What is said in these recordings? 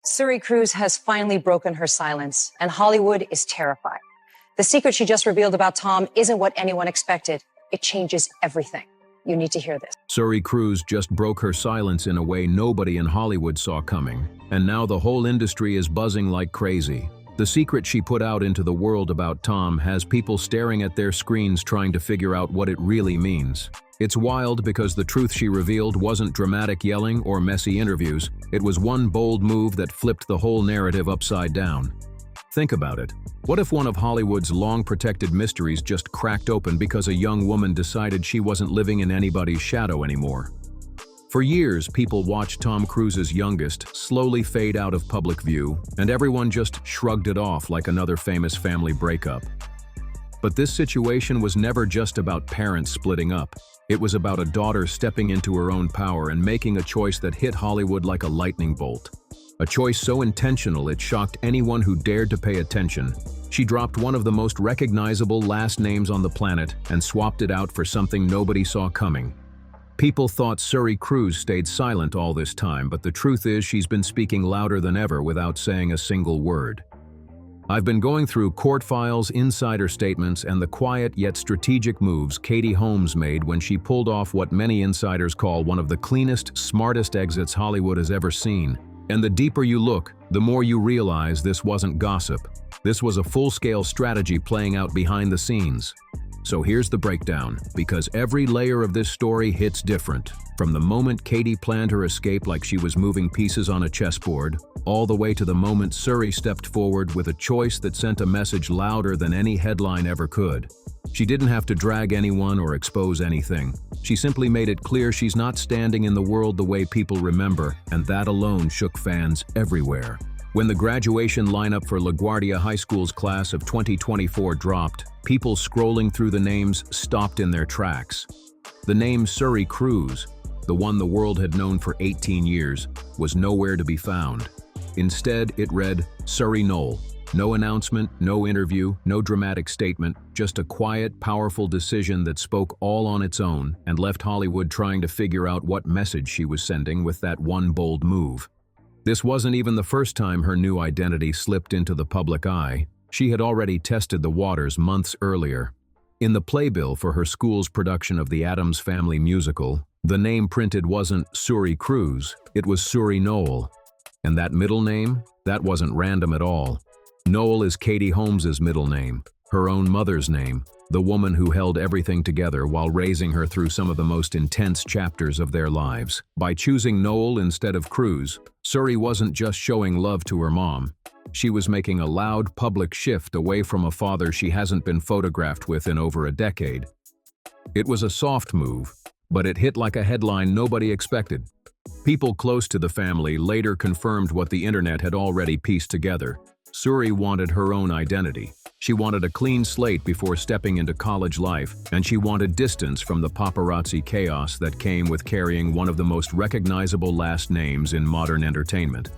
Suri Cruz has finally broken her silence, and Hollywood is terrified. The secret she just revealed about Tom isn't what anyone expected. It changes everything. You need to hear this. Suri Cruz just broke her silence in a way nobody in Hollywood saw coming, and now the whole industry is buzzing like crazy. The secret she put out into the world about Tom has people staring at their screens trying to figure out what it really means. It's wild because the truth she revealed wasn't dramatic yelling or messy interviews. It was one bold move that flipped the whole narrative upside down. Think about it. What if one of Hollywood's long-protected mysteries just cracked open because a young woman decided she wasn't living in anybody's shadow anymore? For years, people watched Tom Cruise's youngest slowly fade out of public view, and everyone just shrugged it off like another famous family breakup. But this situation was never just about parents splitting up. It was about a daughter stepping into her own power and making a choice that hit Hollywood like a lightning bolt. A choice so intentional it shocked anyone who dared to pay attention. She dropped one of the most recognizable last names on the planet and swapped it out for something nobody saw coming. People thought Suri Cruz stayed silent all this time, but the truth is she's been speaking louder than ever without saying a single word. I've been going through court files, insider statements, and the quiet yet strategic moves Katie Holmes made when she pulled off what many insiders call one of the cleanest, smartest exits Hollywood has ever seen. And the deeper you look, the more you realize this wasn't gossip. This was a full-scale strategy playing out behind the scenes. So here's the breakdown, because every layer of this story hits different. From the moment Katie planned her escape like she was moving pieces on a chessboard, all the way to the moment Suri stepped forward with a choice that sent a message louder than any headline ever could. She didn't have to drag anyone or expose anything. She simply made it clear she's not standing in the world the way people remember, and that alone shook fans everywhere. When the graduation lineup for LaGuardia High School's class of 2024 dropped, people scrolling through the names stopped in their tracks. The name Suri Cruz, the one the world had known for 18 years, was nowhere to be found. Instead, it read, Suri Knoll. No announcement, no interview, no dramatic statement, just a quiet, powerful decision that spoke all on its own and left Hollywood trying to figure out what message she was sending with that one bold move. This wasn't even the first time her new identity slipped into the public eye. She had already tested the waters months earlier. In the playbill for her school's production of the Addams Family musical, the name printed wasn't Suri Cruz, it was Suri Knoll. And that middle name? That wasn't random at all. Knoll is Katie Holmes's middle name, her own mother's name, the woman who held everything together while raising her through some of the most intense chapters of their lives. By choosing Knoll instead of Cruz, Suri wasn't just showing love to her mom. She was making a loud public shift away from a father she hasn't been photographed with in over a decade. It was a soft move, but it hit like a headline nobody expected. People close to the family later confirmed what the internet had already pieced together. Suri wanted her own identity. She wanted a clean slate before stepping into college life, and she wanted distance from the paparazzi chaos that came with carrying one of the most recognizable last names in modern entertainment.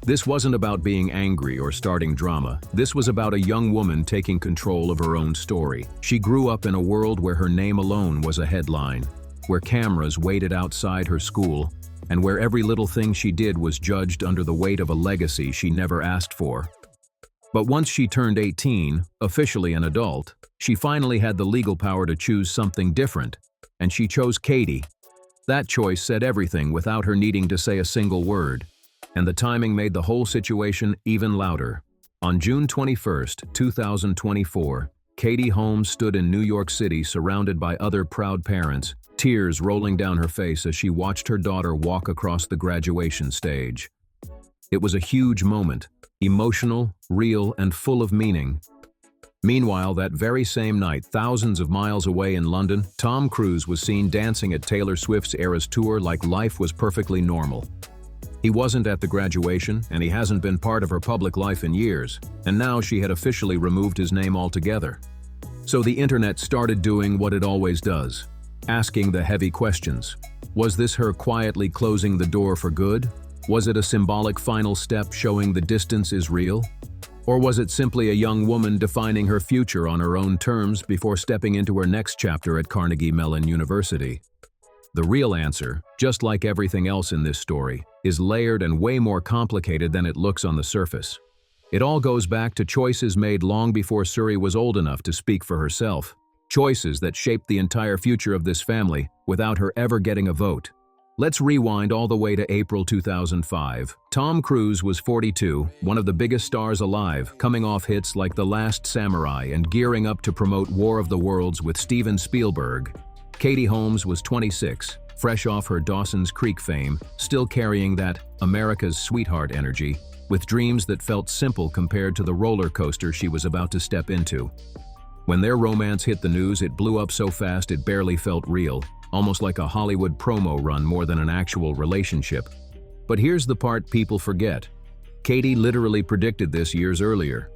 This wasn't about being angry or starting drama. This was about a young woman taking control of her own story. She grew up in a world where her name alone was a headline, where cameras waited outside her school, and where every little thing she did was judged under the weight of a legacy she never asked for. But once she turned 18, officially an adult, she finally had the legal power to choose something different, and she chose Katie. That choice said everything without her needing to say a single word, and the timing made the whole situation even louder. On June 21, 2024, Katie Holmes stood in New York City surrounded by other proud parents, tears rolling down her face as she watched her daughter walk across the graduation stage. It was a huge moment, emotional, real, and full of meaning. Meanwhile, that very same night, thousands of miles away in London, Tom Cruise was seen dancing at Taylor Swift's Eras Tour like life was perfectly normal. He wasn't at the graduation, and he hasn't been part of her public life in years, and now she had officially removed his name altogether. So the internet started doing what it always does, asking the heavy questions. Was this her quietly closing the door for good? Was it a symbolic final step showing the distance is real? Or was it simply a young woman defining her future on her own terms before stepping into her next chapter at Carnegie Mellon University? The real answer, just like everything else in this story, is layered and way more complicated than it looks on the surface. It all goes back to choices made long before Suri was old enough to speak for herself. Choices that shaped the entire future of this family without her ever getting a vote. Let's rewind all the way to April 2005. Tom Cruise was 42, one of the biggest stars alive, coming off hits like The Last Samurai and gearing up to promote War of the Worlds with Steven Spielberg. Katie Holmes was 26, fresh off her Dawson's Creek fame, still carrying that America's sweetheart energy, with dreams that felt simple compared to the roller coaster she was about to step into. When their romance hit the news, it blew up so fast it barely felt real, almost like a Hollywood promo run more than an actual relationship. But here's the part people forget. Katie literally predicted this years earlier.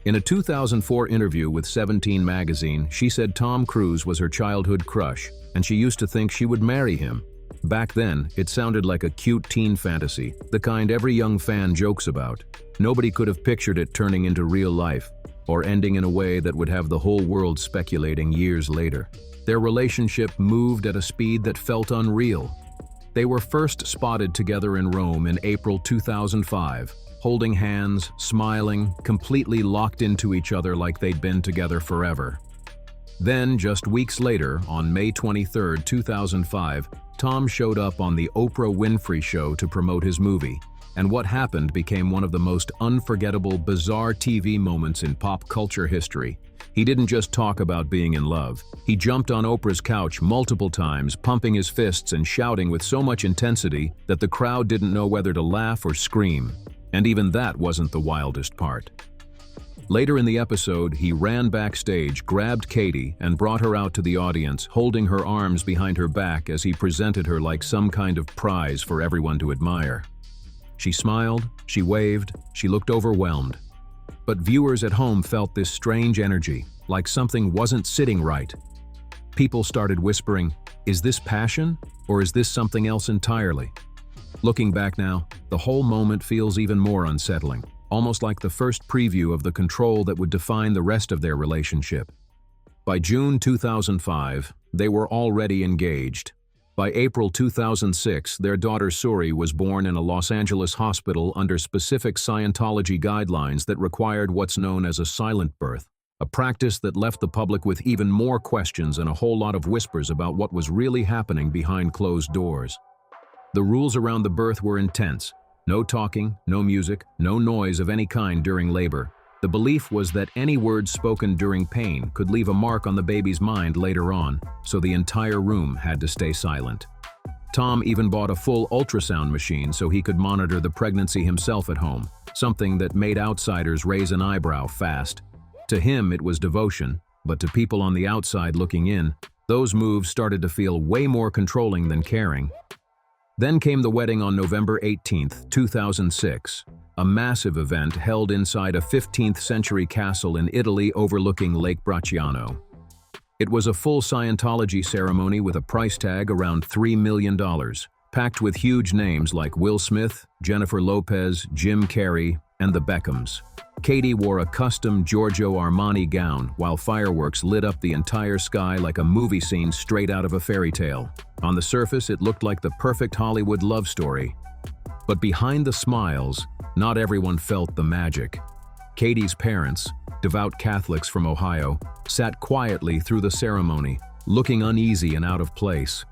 In a 2004 interview with 17 magazine, she said Tom Cruise was her childhood crush, and she used to think she would marry him. Back then, it sounded like a cute teen fantasy, the kind every young fan jokes about. Nobody could have pictured it turning into real life, or ending in a way that would have the whole world speculating years later. Their relationship moved at a speed that felt unreal. They were first spotted together in Rome in April 2005, holding hands, smiling, completely locked into each other like they'd been together forever. Then, just weeks later, on May 23, 2005, Tom showed up on the Oprah Winfrey Show to promote his movie, and what happened became one of the most unforgettable, bizarre TV moments in pop culture history. He didn't just talk about being in love. He jumped on Oprah's couch multiple times, pumping his fists and shouting with so much intensity that the crowd didn't know whether to laugh or scream. And even that wasn't the wildest part. Later in the episode, he ran backstage, grabbed Katie, and brought her out to the audience, holding her arms behind her back as he presented her like some kind of prize for everyone to admire. She smiled, she waved, she looked overwhelmed. But viewers at home felt this strange energy, like something wasn't sitting right. People started whispering, "Is this passion, or is this something else entirely?" Looking back now, the whole moment feels even more unsettling, almost like the first preview of the control that would define the rest of their relationship. By June 2005, they were already engaged. By April 2006, their daughter Suri was born in a Los Angeles hospital under specific Scientology guidelines that required what's known as a silent birth, a practice that left the public with even more questions and a whole lot of whispers about what was really happening behind closed doors. The rules around the birth were intense. No talking, no music, no noise of any kind during labor. The belief was that any words spoken during pain could leave a mark on the baby's mind later on, so the entire room had to stay silent. Tom even bought a full ultrasound machine so he could monitor the pregnancy himself at home, something that made outsiders raise an eyebrow fast. To him, it was devotion, but to people on the outside looking in, those moves started to feel way more controlling than caring. Then came the wedding on November 18, 2006. A massive event held inside a 15th-century castle in Italy overlooking Lake Bracciano. It was a full Scientology ceremony with a price tag around $3 million, packed with huge names like Will Smith, Jennifer Lopez, Jim Carrey, and the Beckhams. Katie wore a custom Giorgio Armani gown while fireworks lit up the entire sky like a movie scene straight out of a fairy tale. On the surface, it looked like the perfect Hollywood love story. But behind the smiles, not everyone felt the magic. Katie's parents, devout Catholics from Ohio, sat quietly through the ceremony, looking uneasy and out of place.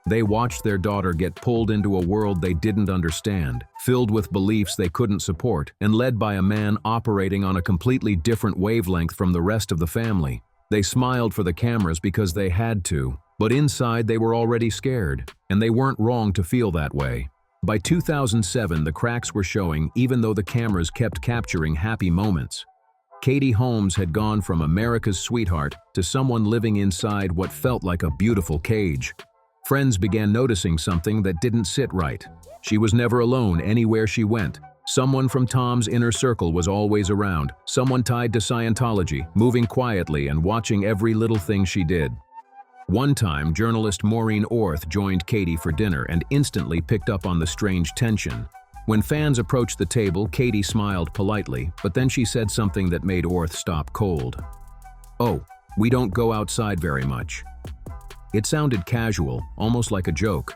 They watched their daughter get pulled into a world they didn't understand, filled with beliefs they couldn't support, and led by a man operating on a completely different wavelength from the rest of the family. They smiled for the cameras because they had to, but inside they were already scared, and they weren't wrong to feel that way. By 2007, the cracks were showing even though the cameras kept capturing happy moments. Katie Holmes had gone from America's sweetheart to someone living inside what felt like a beautiful cage. Friends began noticing something that didn't sit right. She was never alone anywhere she went. Someone from Tom's inner circle was always around, someone tied to Scientology, moving quietly and watching every little thing she did. One time, journalist Maureen Orth joined Katie for dinner and instantly picked up on the strange tension. When fans approached the table, Katie smiled politely, but then she said something that made Orth stop cold. "Oh, we don't go outside very much." It sounded casual, almost like a joke.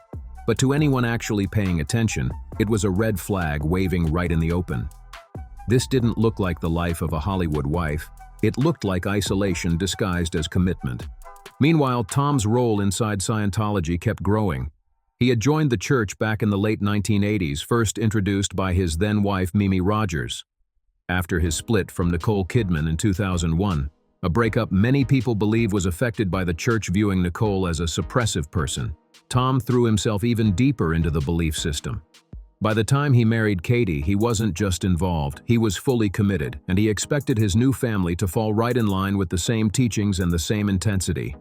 But to anyone actually paying attention, it was a red flag waving right in the open. This didn't look like the life of a Hollywood wife. It looked like isolation disguised as commitment. Meanwhile, Tom's role inside Scientology kept growing. He had joined the church back in the late 1980s, first introduced by his then-wife Mimi Rogers. After his split from Nicole Kidman in 2001, a breakup many people believe was affected by the church viewing Nicole as a suppressive person, Tom threw himself even deeper into the belief system. By the time he married Katie, he wasn't just involved, he was fully committed, and he expected his new family to fall right in line with the same teachings and the same intensity.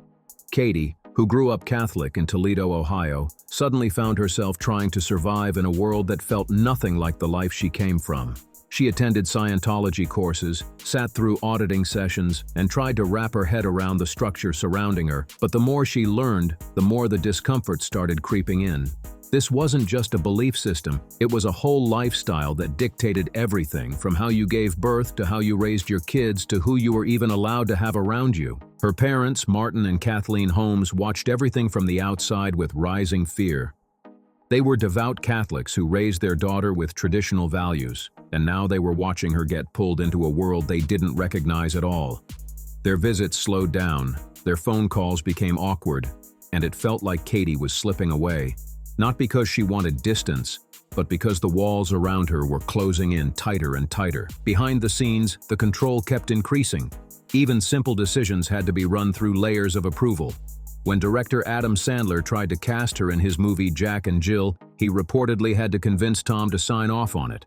Katie, who grew up Catholic in Toledo, Ohio, suddenly found herself trying to survive in a world that felt nothing like the life she came from. She attended Scientology courses, sat through auditing sessions, and tried to wrap her head around the structure surrounding her, but the more she learned, the more the discomfort started creeping in. This wasn't just a belief system, it was a whole lifestyle that dictated everything from how you gave birth to how you raised your kids to who you were even allowed to have around you. Her parents, Martin and Kathleen Holmes, watched everything from the outside with rising fear. They were devout Catholics who raised their daughter with traditional values, and now they were watching her get pulled into a world they didn't recognize at all. Their visits slowed down, their phone calls became awkward, and it felt like Katie was slipping away. Not because she wanted distance, but because the walls around her were closing in tighter and tighter. Behind the scenes, the control kept increasing. Even simple decisions had to be run through layers of approval. When director Adam Sandler tried to cast her in his movie Jack and Jill, he reportedly had to convince Tom to sign off on it.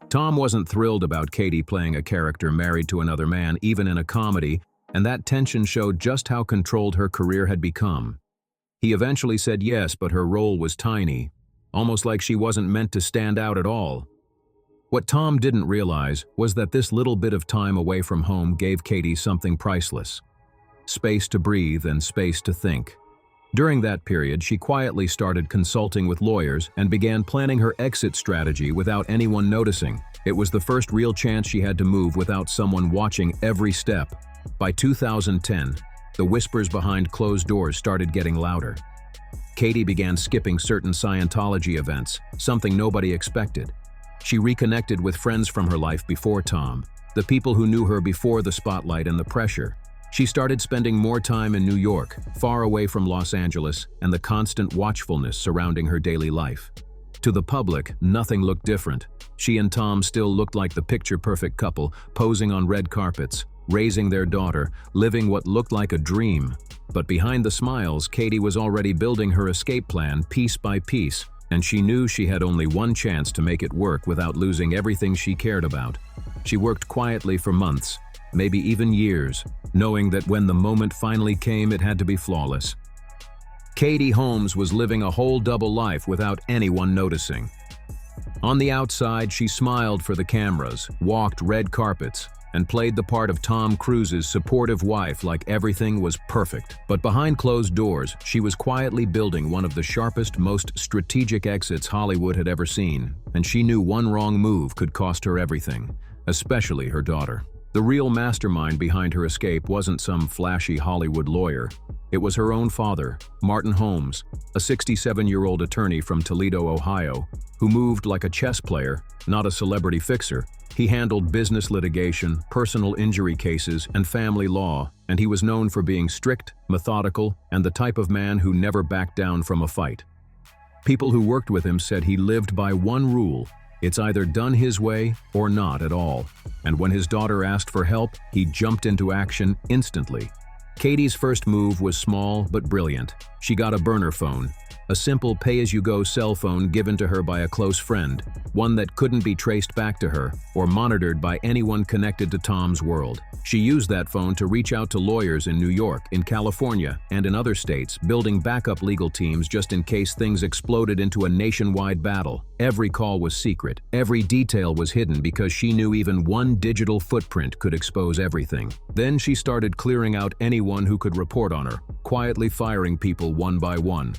Tom wasn't thrilled about Katie playing a character married to another man, even in a comedy, and that tension showed just how controlled her career had become. He eventually said yes, but her role was tiny, almost like she wasn't meant to stand out at all. What Tom didn't realize was that this little bit of time away from home gave Katie something priceless: space to breathe and space to think. During that period, she quietly started consulting with lawyers and began planning her exit strategy without anyone noticing. It was the first real chance she had to move without someone watching every step. By 2010, the whispers behind closed doors started getting louder. Katie began skipping certain Scientology events, something nobody expected. She reconnected with friends from her life before Tom, the people who knew her before the spotlight and the pressure. She started spending more time in New York, far away from Los Angeles and the constant watchfulness surrounding her daily life. To the public, nothing looked different. She and Tom still looked like the picture-perfect couple, posing on red carpets, raising their daughter, living what looked like a dream. But behind the smiles, Katie was already building her escape plan piece by piece, and she knew she had only one chance to make it work without losing everything she cared about. She worked quietly for months, maybe even years, knowing that when the moment finally came, it had to be flawless. Katie Holmes was living a whole double life without anyone noticing. On the outside, she smiled for the cameras, walked red carpets, and played the part of Tom Cruise's supportive wife like everything was perfect. But behind closed doors, she was quietly building one of the sharpest, most strategic exits Hollywood had ever seen, and she knew one wrong move could cost her everything, especially her daughter. The real mastermind behind her escape wasn't some flashy Hollywood lawyer. It was her own father, Martin Holmes, a 67-year-old attorney from Toledo, Ohio, who moved like a chess player, not a celebrity fixer. He handled business litigation, personal injury cases, and family law, and he was known for being strict, methodical, and the type of man who never backed down from a fight. People who worked with him said he lived by one rule: it's either done his way or not at all. And when his daughter asked for help, he jumped into action instantly. Katie's first move was small but brilliant. She got a burner phone, a simple pay-as-you-go cell phone given to her by a close friend, one that couldn't be traced back to her or monitored by anyone connected to Tom's world. She used that phone to reach out to lawyers in New York, in California, and in other states, building backup legal teams just in case things exploded into a nationwide battle. Every call was secret, every detail was hidden because she knew even one digital footprint could expose everything. Then she started clearing out anyone who could report on her, quietly firing people one by one.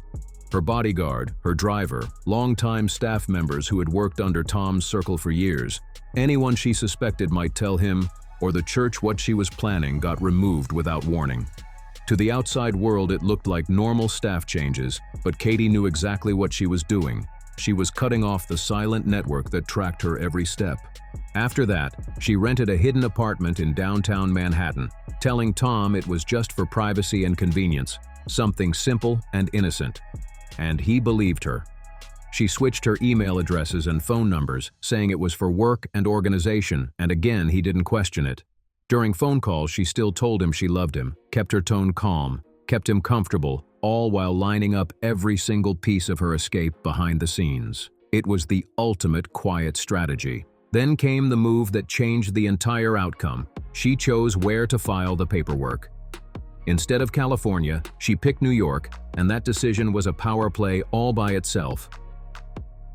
Her bodyguard, her driver, longtime staff members who had worked under Tom's circle for years. Anyone she suspected might tell him or the church what she was planning got removed without warning. To the outside world, it looked like normal staff changes, but Katie knew exactly what she was doing. She was cutting off the silent network that tracked her every step. After that, she rented a hidden apartment in downtown Manhattan, telling Tom it was just for privacy and convenience, something simple and innocent. And he believed her. She switched her email addresses and phone numbers, saying it was for work and organization, and again he didn't question it. During phone calls, she still told him she loved him, kept her tone calm, kept him comfortable, all while lining up every single piece of her escape behind the scenes. It was the ultimate quiet strategy. Then came the move that changed the entire outcome. She chose where to file the paperwork. Instead of California, she picked New York, and that decision was a power play all by itself.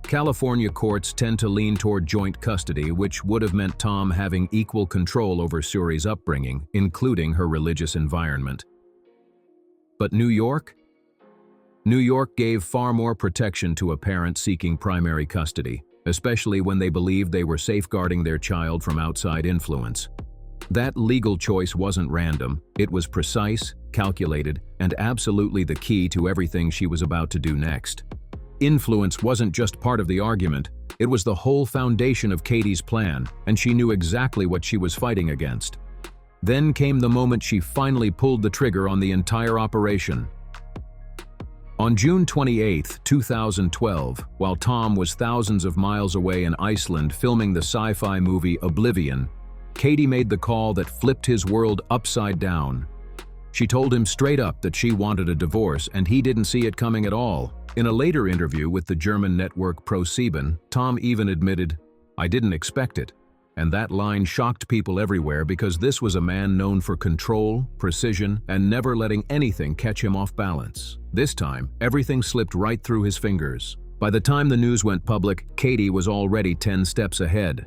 California courts tend to lean toward joint custody, which would have meant Tom having equal control over Suri's upbringing, including her religious environment. But New York? New York gave far more protection to a parent seeking primary custody, especially when they believed they were safeguarding their child from outside influence. That legal choice wasn't random, it was precise, calculated, and absolutely the key to everything she was about to do next. Influence wasn't just part of the argument, it was the whole foundation of Katie's plan, and she knew exactly what she was fighting against. Then came the moment she finally pulled the trigger on the entire operation. On June 28, 2012, while Tom was thousands of miles away in Iceland filming the sci-fi movie Oblivion, Katie made the call that flipped his world upside down. She told him straight up that she wanted a divorce, and he didn't see it coming at all. In a later interview with the German network ProSieben, Tom even admitted, "I didn't expect it." And that line shocked people everywhere because this was a man known for control, precision, and never letting anything catch him off balance. This time, everything slipped right through his fingers. By the time the news went public, Katie was already 10 steps ahead.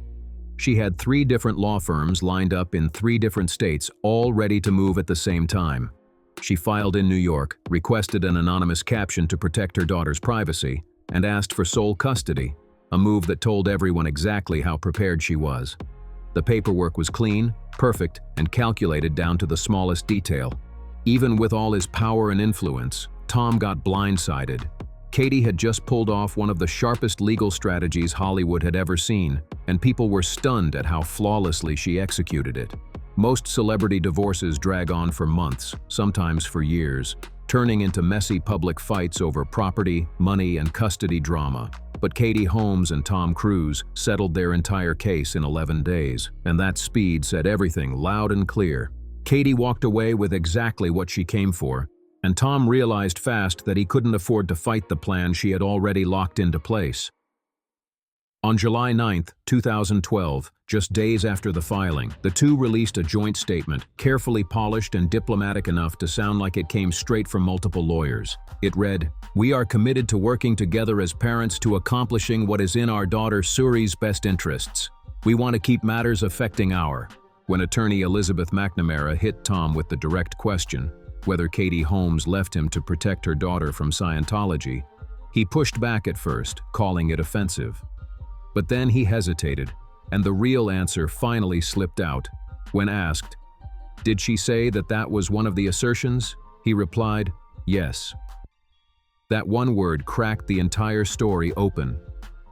She had 3 different law firms lined up in 3 different states, all ready to move at the same time. She filed in New York, requested an anonymous caption to protect her daughter's privacy, and asked for sole custody, a move that told everyone exactly how prepared she was. The paperwork was clean, perfect, and calculated down to the smallest detail. Even with all his power and influence, Tom got blindsided. Katie had just pulled off one of the sharpest legal strategies Hollywood had ever seen, and people were stunned at how flawlessly she executed it. Most celebrity divorces drag on for months, sometimes for years, turning into messy public fights over property, money, and custody drama. But Katie Holmes and Tom Cruise settled their entire case in 11 days, and that speed said everything loud and clear. Katie walked away with exactly what she came for, and Tom realized fast that he couldn't afford to fight the plan she had already locked into place. On July 9, 2012, just days after the filing, the two released a joint statement, carefully polished and diplomatic enough to sound like it came straight from multiple lawyers. It read, "We are committed to working together as parents to accomplishing what is in our daughter Suri's best interests. We want to keep matters affecting our." When attorney Elizabeth McNamara hit Tom with the direct question, whether Katie Holmes left him to protect her daughter from Scientology, he pushed back at first, calling it offensive. But then he hesitated, and the real answer finally slipped out. When asked, "Did she say that that was one of the assertions?" he replied, "Yes." That one word cracked the entire story open.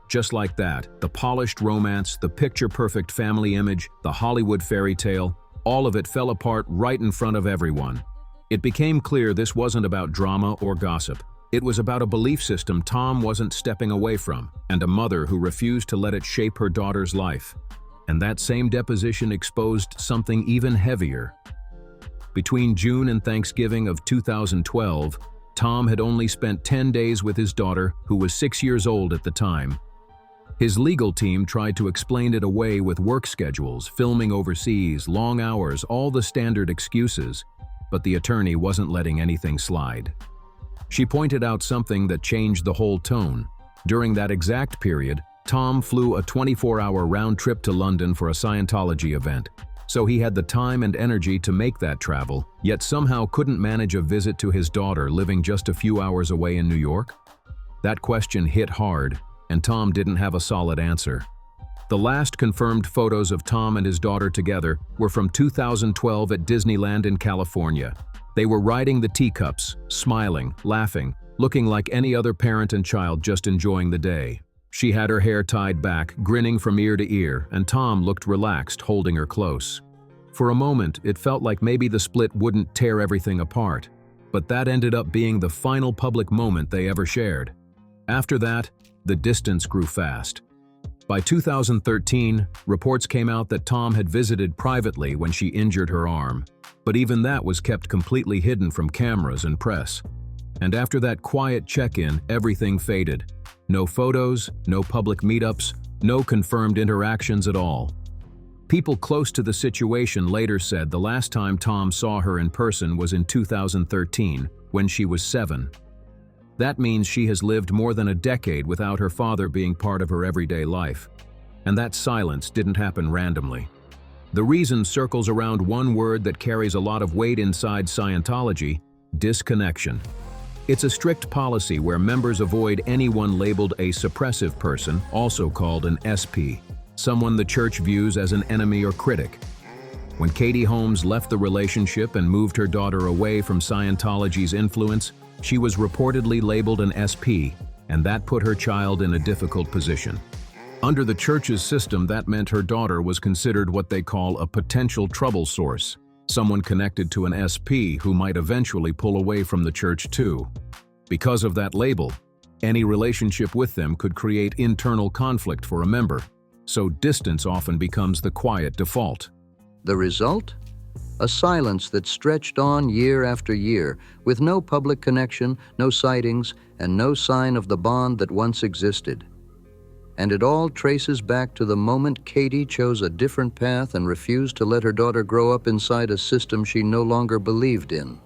Just like that, the polished romance, the picture-perfect family image, the Hollywood fairy tale, all of it fell apart right in front of everyone. It became clear this wasn't about drama or gossip. It was about a belief system Tom wasn't stepping away from, and a mother who refused to let it shape her daughter's life. And that same deposition exposed something even heavier. Between June and Thanksgiving of 2012, Tom had only spent 10 days with his daughter, who was 6 years old at the time. His legal team tried to explain it away with work schedules, filming overseas, long hours, all the standard excuses, but the attorney wasn't letting anything slide. She pointed out something that changed the whole tone. During that exact period, Tom flew a 24-hour round trip to London for a Scientology event, so he had the time and energy to make that travel, yet somehow couldn't manage a visit to his daughter living just a few hours away in New York? That question hit hard, and Tom didn't have a solid answer. The last confirmed photos of Tom and his daughter together were from 2012 at Disneyland in California. They were riding the teacups, smiling, laughing, looking like any other parent and child just enjoying the day. She had her hair tied back, grinning from ear to ear, and Tom looked relaxed, holding her close. For a moment, it felt like maybe the split wouldn't tear everything apart, but that ended up being the final public moment they ever shared. After that, the distance grew fast. By 2013, reports came out that Tom had visited privately when she injured her arm, but even that was kept completely hidden from cameras and press. And after that quiet check-in, everything faded. No photos, no public meetups, no confirmed interactions at all. People close to the situation later said the last time Tom saw her in person was in 2013, when she was 7. That means she has lived more than a decade without her father being part of her everyday life. And that silence didn't happen randomly. The reason circles around one word that carries a lot of weight inside Scientology: disconnection. It's a strict policy where members avoid anyone labeled a suppressive person, also called an SP, someone the church views as an enemy or critic. When Katie Holmes left the relationship and moved her daughter away from Scientology's influence, she was reportedly labeled an SP, and that put her child in a difficult position. Under the church's system, that meant her daughter was considered what they call a potential trouble source, someone connected to an SP who might eventually pull away from the church too. Because of that label, any relationship with them could create internal conflict for a member, so distance often becomes the quiet default. The result? A silence that stretched on year after year, with no public connection, no sightings, and no sign of the bond that once existed. And it all traces back to the moment Katie chose a different path and refused to let her daughter grow up inside a system she no longer believed in.